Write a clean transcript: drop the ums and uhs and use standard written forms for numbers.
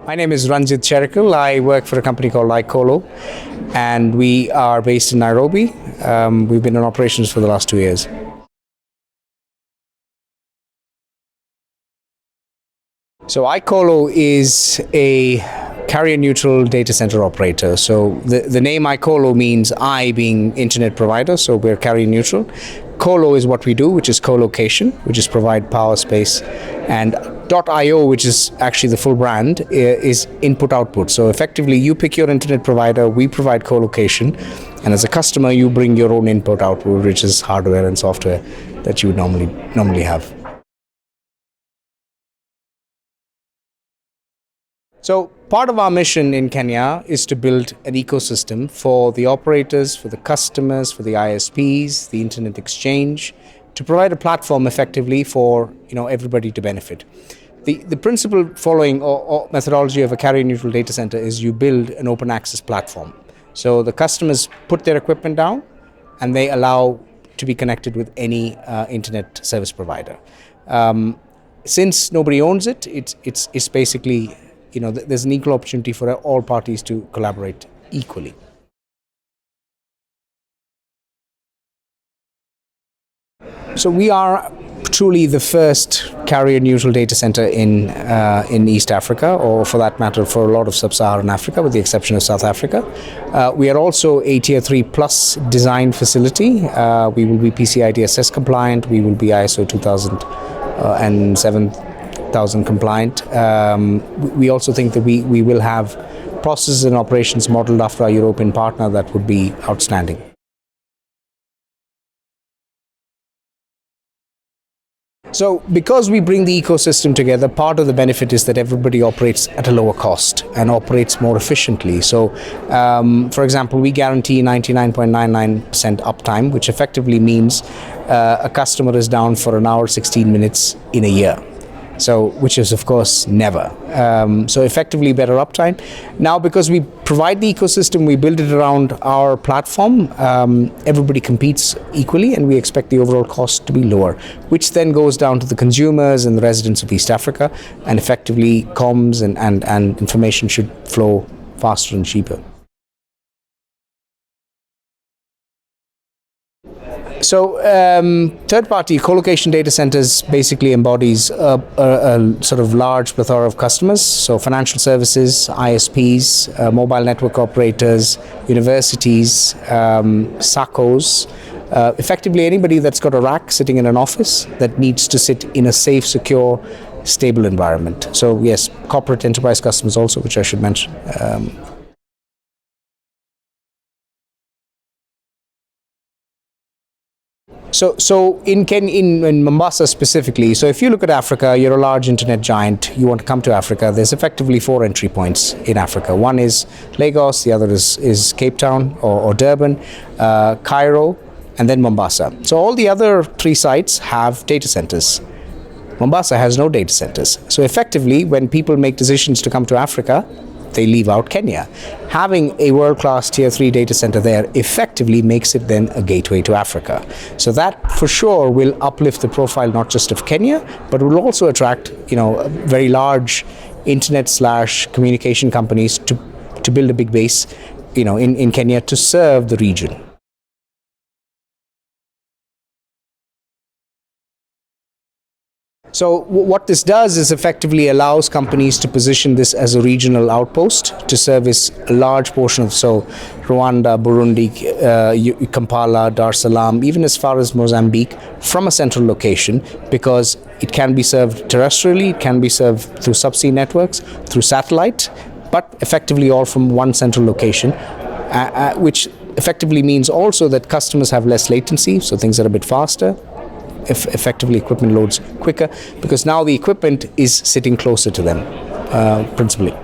My name is Ranjith Cherickel. I work for a company called icolo, and we are based in Nairobi. We've been in operations for the last 2 years. So icolo is a carrier-neutral data center operator. So the name icolo means I being internet provider, so we're carrier-neutral. Colo is what we do, which is co-location, which is provide power space, and .io, which is actually the full brand, is input-output. So effectively, you pick your internet provider, we provide co-location, and as a customer, you bring your own input-output, which is hardware and software that you would normally have. So part of our mission in Kenya is to build an ecosystem for the operators, for the customers, for the ISPs, the internet exchange, to provide a platform effectively for everybody to benefit. The principle following or methodology of a carrier-neutral data center is you build an open access platform. So the customers put their equipment down and they allow to be connected with any internet service provider. Since nobody owns it, it's basically there's an equal opportunity for all parties to collaborate equally. So we are truly the first carrier-neutral data center in East Africa, or for that matter, for a lot of sub-Saharan Africa, with the exception of South Africa. We are also a Tier 3 plus design facility. We will be PCI DSS compliant. We will be ISO 2007 compliant. We also think that we will have processes and operations modeled after our European partner that would be outstanding. So because we bring the ecosystem together, part of the benefit is that everybody operates at a lower cost and operates more efficiently. So, for example, we guarantee 99.99% uptime, which effectively means a customer is down for an hour, 16 minutes in a year. So, which is of course never. So effectively better uptime. Now, because we provide the ecosystem, we build it around our platform, everybody competes equally, and we expect the overall cost to be lower, which then goes down to the consumers and the residents of East Africa, and effectively comms and information should flow faster and cheaper. So third-party co-location data centers basically embodies a sort of large plethora of customers. So financial services, ISPs, mobile network operators, universities, SACCOs, effectively anybody that's got a rack sitting in an office that needs to sit in a safe, secure, stable environment. So yes, corporate enterprise customers also, which I should mention. So in Mombasa specifically, so if you look at Africa, you're a large internet giant, you want to come to Africa, there's effectively 4 entry points in Africa. One is Lagos, the other is Cape Town or Durban, Cairo, and then Mombasa. So all the other 3 sites have data centers. Mombasa has no data centers. So effectively, when people make decisions to come to Africa, they leave out Kenya. Having a world-class Tier 3 data center there effectively makes it then a gateway to Africa. So that for sure will uplift the profile not just of Kenya, but will also attract very large internet/communication companies to build a big base in Kenya to serve the region. So what this does is effectively allows companies to position this as a regional outpost to service a large portion of Rwanda, Burundi, Kampala, Dar es Salaam, even as far as Mozambique from a central location, because it can be served terrestrially, it can be served through subsea networks, through satellite, but effectively all from one central location, which effectively means also that customers have less latency, so things are a bit faster. Effectively equipment loads quicker, because now the equipment is sitting closer to them, principally.